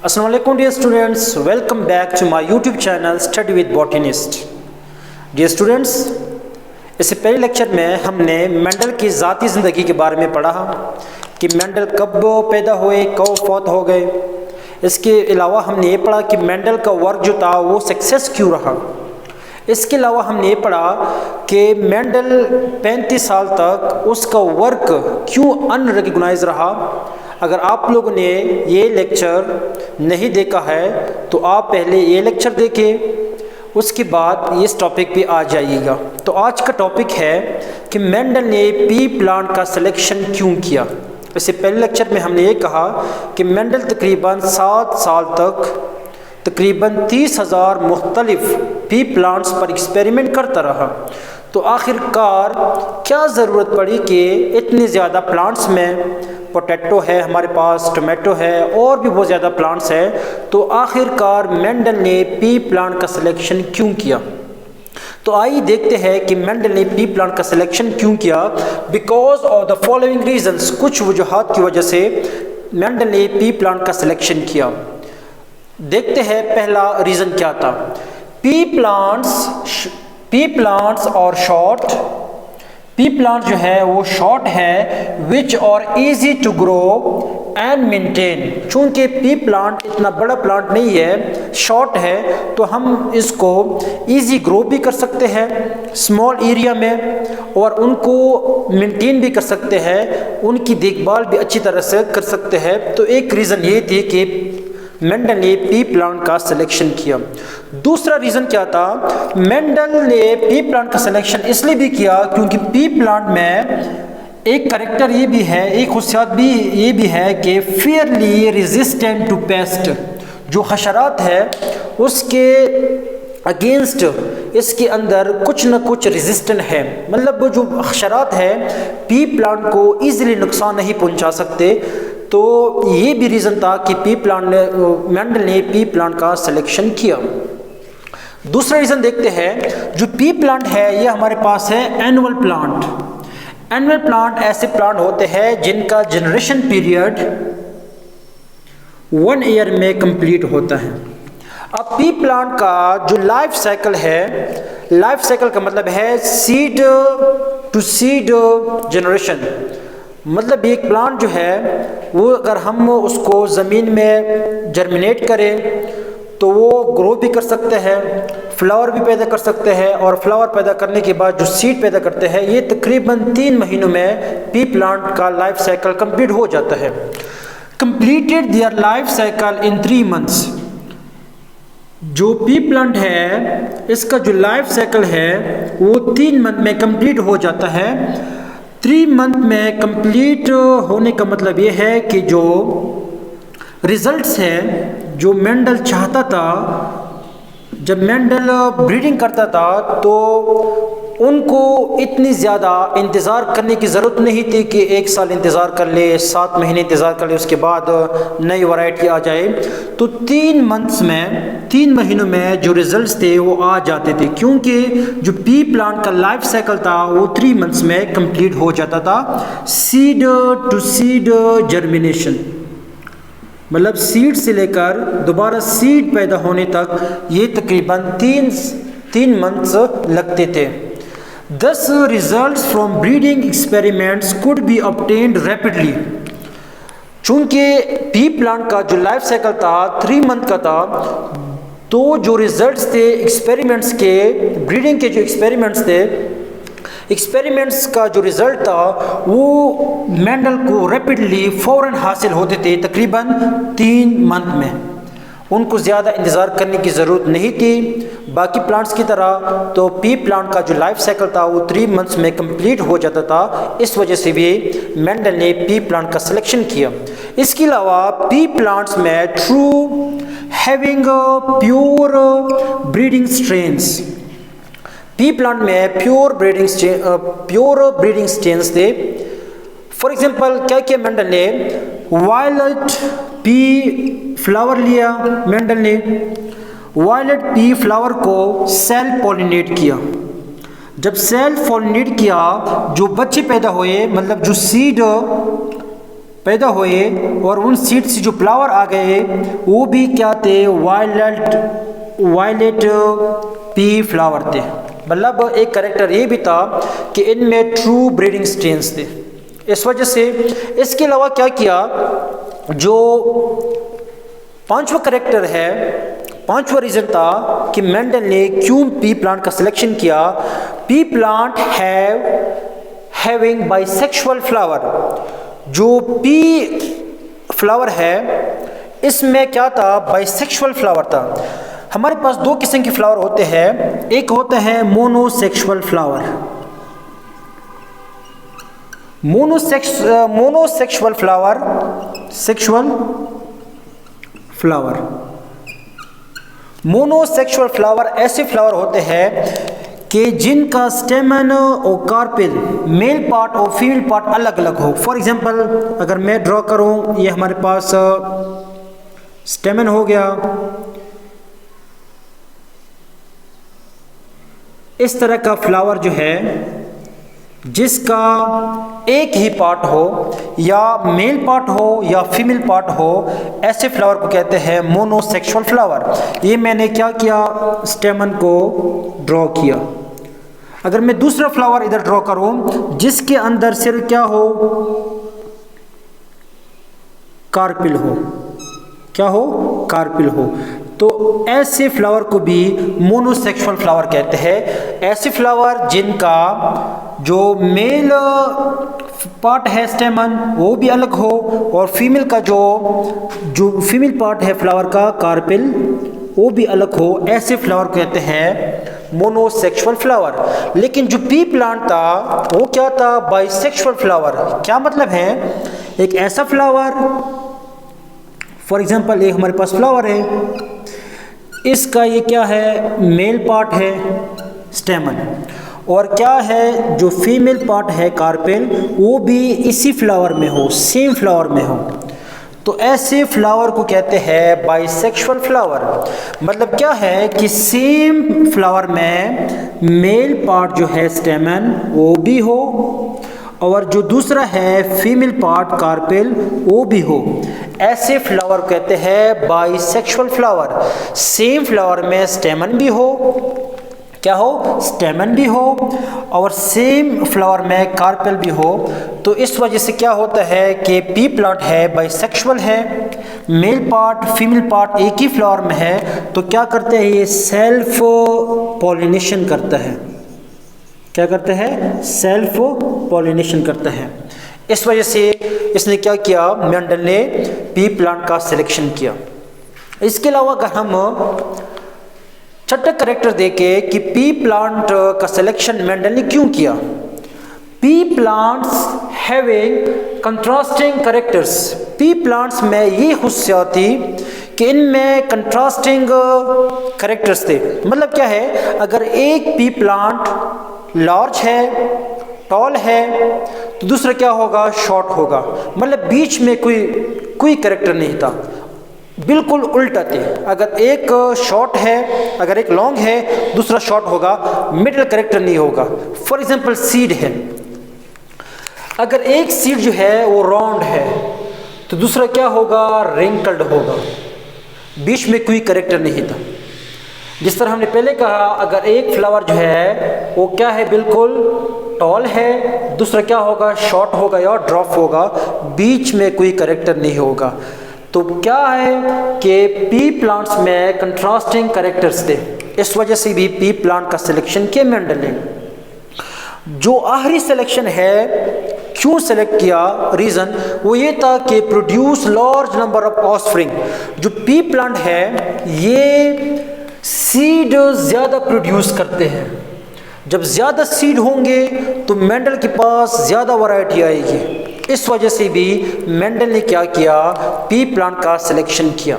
अस्सलाम वालेकुम dear students, welcome back to my YouTube channel study with botanist. Dear students, इससे पहले lecture में हमने मेंडल की ज़ाती ज़िंदगी के बारे में पढ़ा कि मेंडल कब पैदा हुए, कब फौत हो गए। इसके अलावा हमने ये पढ़ा कि मेंडल का वर्क जो था वो सक्सेस क्यों रहा। इसके अलावा हमने ये पढ़ा कि मेंडल 35 साल तक उसका वर्क क्यों अनरिकॉग्नाइज रहा। अगर आप लोगों ने ये लेक्चर नहीं देखा है तो आप पहले ये लेक्चर देखें, उसके बाद इस टॉपिक पे आ जाइएगा। तो आज का टॉपिक है कि मेंडल ने पी प्लांट का सिलेक्शन क्यों किया। इससे पहले लेक्चर में हमने ये कहा कि मेंडल तकरीबन 7 साल तक तकरीबन 30,000 मुख्तलिफ पी प्लांट्स पर एक्सपेरिमेंट करता रहा। तो आखिरकार क्या ज़रूरत पड़ी कि इतने ज़्यादा प्लांट्स में, पोटैटो है हमारे पास, टोमेटो है और भी बहुत ज़्यादा प्लांट्स है, तो आखिरकार मेंडल ने पी प्लांट का सिलेक्शन क्यों किया। तो आइए देखते हैं कि मेंडल ने पी प्लांट का सिलेक्शन क्यों किया। Because of the following reasons, कुछ वजूहात की वजह से मेंडल ने पी प्लांट का सिलेक्शन किया। देखते हैं पहला रीज़न क्या था। Pea plants are short, pea plant जो है वो शॉर्ट है, which are easy to grow and maintain. चूँकि पी प्लांट इतना बड़ा प्लांट नहीं है, शॉर्ट है, तो हम इसको इजी ग्रो भी कर सकते हैं स्मॉल एरिया में, और उनको मेंटेन भी कर सकते हैं, उनकी देखभाल भी अच्छी तरह से कर सकते हैं। तो एक रीज़न ये थी कि मेंडल ने पी प्लांट का सिलेक्शन किया। दूसरा रीज़न क्या था, मेंडल ने पी प्लांट का सिलेक्शन इसलिए भी किया क्योंकि पी प्लांट में एक करेक्टर ये भी है, एक खुशियात भी ये भी है कि फेयरली रेजिस्टेंट टू पेस्ट। जो हशरात है उसके अगेंस्ट इसके अंदर कुछ न कुछ रेजिस्टेंट है, मतलब जो हशरात है पी प्लांट को ईजिली नुकसान नहीं पहुंचा सकते। तो ये भी रीज़न था कि मेंडल ने पी प्लांट का सिलेक्शन किया। दूसरा रीज़न देखते हैं, जो पी प्लांट है ये हमारे पास है एनुअल प्लांट। एनुअल प्लांट ऐसे प्लांट होते हैं जिनका जनरेशन पीरियड 1 ईयर में कंप्लीट होता है। अब पी प्लांट का जो लाइफ साइकिल है, लाइफ साइकिल का मतलब है सीड टू सीड जनरेशन। मतलब एक प्लांट जो है वो अगर हम उसको ज़मीन में जर्मिनेट करें तो वो ग्रो भी कर सकते हैं, फ्लावर भी पैदा कर सकते हैं, और फ्लावर पैदा करने के बाद जो सीड पैदा करते हैं, ये तकरीबन 3 महीनों में पी प्लांट का लाइफ साइकिल कंप्लीट हो जाता है। Completed their life cycle in 3 months. जो पी प्लांट है इसका जो लाइफ साइकिल है वो 3 मंथ में कंप्लीट हो जाता है। 3 मंथ में कंप्लीट होने का मतलब ये है कि जो रिजल्ट्स है जो मेंडल चाहता था, जब मेंडल ब्रीडिंग करता था तो उनको इतनी ज़्यादा इंतज़ार करने की ज़रूरत नहीं थी कि 1 साल इंतज़ार कर ले, 7 महीने इंतज़ार कर ले, उसके बाद नई वैरायटी आ जाए। तो 3 मंथ्स में, 3 महीनों में जो रिजल्ट्स थे वो आ जाते थे, क्योंकि जो पी प्लांट का लाइफ साइकिल था वो 3 मंथ्स में कंप्लीट हो जाता था। सीड टू सीड जर्मिनेशन, मतलब सीड से लेकर दोबारा सीड पैदा होने तक ये तकरीबन 3 मंथ्स लगते थे। Thus results from breeding experiments could be obtained rapidly। चूँकि पी प्लांट का जो लाइफ साइकिल था 3 मंथ का था, तो जो रिजल्ट्स थे एक्सपेरिमेंट्स के, ब्रीडिंग के जो एक्सपेरिमेंट्स थे, एक्सपेरिमेंट्स का जो रिज़ल्ट था वो मेंडल को रैपिडली फ़ौरन हासिल होते थे, तकरीबन 3 मंथ में। उनको ज़्यादा इंतज़ार करने की ज़रूरत नहीं थी बाकी प्लांट्स की तरह। तो पी प्लांट का जो लाइफ साइकिल था वो 3 मंथ्स में कंप्लीट हो जाता था। इस वजह से भी मेंडल ने पी प्लांट का सिलेक्शन किया। इसके अलावा पी प्लांट्स में true having pure breeding strains, P plant में प्योर ब्रीडिंग स्ट्रेन्स थे। फॉर एग्जांपल क्या किया मेंडल ने, वायलेट पी फ्लावर लिया, मेंडल ने वायलेट पी फ्लावर को सेल्फ पॉलिनेट किया। जब सेल्फ पॉलिनेट किया, जो बच्चे पैदा हुए, मतलब जो सीड पैदा हुए और उन सीड से जो फ्लावर आ गए वो भी क्या थे, वायलेट पी फ्लावर थे। मतलब एक करेक्टर ये भी था कि इनमें ट्रू ब्रीडिंग स्ट्रेन्स थे। इस वजह से इसके अलावा क्या किया, जो पांचवा करेक्टर है, पांचवा रीज़न था कि मेंडल ने क्यों पी प्लांट का सिलेक्शन किया। P plant having bisexual flower. जो पी फ्लावर है इसमें क्या था, बाइसेक्सुअल फ्लावर था। हमारे पास दो किस्म के फ्लावर होते हैं, एक होते हैं मोनोसेक्सुअल फ्लावर, मोनोसेक्सुअल फ्लावर, मोनोसेक्सुअल फ्लावर ऐसे फ्लावर होते हैं कि जिनका स्टेमन और कार्पेल, मेल पार्ट और फीमेल पार्ट अलग अलग हो। फॉर एग्जांपल अगर मैं ड्रॉ करूं, ये हमारे पास स्टेमन हो गया, इस तरह का फ्लावर जो है जिसका एक ही पार्ट हो, या मेल पार्ट हो या फीमेल पार्ट हो, ऐसे फ्लावर को कहते हैं मोनोसेक्सुअल फ्लावर। ये मैंने क्या किया, स्टेमन को ड्रॉ किया। अगर मैं दूसरा फ्लावर इधर ड्रॉ करूं जिसके अंदर सिर्फ क्या हो, कार्पिल हो, क्या हो, कार्पिल हो, तो ऐसे फ्लावर को भी मोनोसेक्सुअल फ्लावर कहते हैं। ऐसे फ्लावर जिनका जो मेल पार्ट है स्टेमन वो भी अलग हो, और फीमेल का जो फीमेल पार्ट है फ्लावर का कार्पिल वो भी अलग हो, ऐसे फ्लावर कहते हैं मोनोसेक्सुअल फ्लावर। लेकिन जो पी प्लांट था वो क्या था, बाइसेक्सुअल फ्लावर। क्या मतलब है, एक ऐसा फ्लावर, फॉर एग्जांपल ये हमारे पास फ्लावर है, इसका ये क्या है, मेल पार्ट है स्टेमन, और क्या है जो फीमेल पार्ट है कार्पेल, वो भी इसी फ्लावर में हो, सेम फ्लावर में हो, तो ऐसे फ्लावर को कहते हैं बाइसेक्सुअल फ्लावर। मतलब क्या है कि सेम फ्लावर में मेल पार्ट जो है स्टेमन वो भी हो, और जो दूसरा है फीमेल पार्ट कार्पेल वो भी हो, ऐसे फ्लावर कहते हैं बाइसेक्सुअल फ्लावर। सेम फ्लावर में स्टेमन भी हो, क्या हो, स्टेमन भी हो, और सेम फ्लावर में कार्पेल भी हो। तो इस वजह से क्या होता है कि पी प्लांट है बाइसेक्सुअल है, मेल पार्ट फीमेल पार्ट एक ही फ्लावर में है, तो क्या करते हैं, ये सेल्फ पॉलिनेशन करता है। क्या करता है, सेल्फ पॉलिनेशन करता है। इस वजह से इसने क्या किया, मेंडल ने पी प्लांट का सिलेक्शन किया। इसके अलावा अगर हम छठा करेक्टर देखे कि पी प्लांट का सिलेक्शन मेंडल ने क्यों किया। P plants having contrasting characters. P plants में ये खुशियात थी कि इनमें कंट्रास्टिंग करेक्टर्स थे। मतलब क्या है, अगर एक पी प्लांट लार्ज है, टॉल है, तो दूसरा क्या होगा, शॉर्ट होगा। मतलब बीच में कोई करेक्टर नहीं था, बिल्कुल उल्टा थे। अगर एक शॉर्ट है, अगर एक लॉन्ग है, दूसरा शॉर्ट होगा, मिडिल करेक्टर नहीं होगा। फॉर एग्जांपल सीड है, अगर एक सीड जो है वो राउंड है तो दूसरा क्या होगा, रिंकल्ड होगा, बीच में कोई करेक्टर नहीं था। जिस तरह हमने पहले कहा, अगर एक फ्लावर जो है वो क्या है, बिल्कुल टॉल है, दूसरा क्या होगा, शॉर्ट होगा या ड्रॉप होगा, बीच में कोई करेक्टर नहीं होगा। तो क्या है कि पी प्लांट्स में कंट्रास्टिंग करेक्टर्स थे, इस वजह से भी पी प्लांट का सिलेक्शन किया मेंडल ने। जो आखिरी सिलेक्शन है, क्यों सेलेक्ट किया, रीज़न वो ये था कि produce large number of offspring. जो पी प्लांट है ये सीड ज़्यादा प्रोड्यूस करते हैं। जब ज़्यादा सीड होंगे तो मेंडल के पास ज़्यादा वैरायटी आएगी। इस वजह से भी मेंडल ने क्या किया, पी प्लांट का सिलेक्शन किया।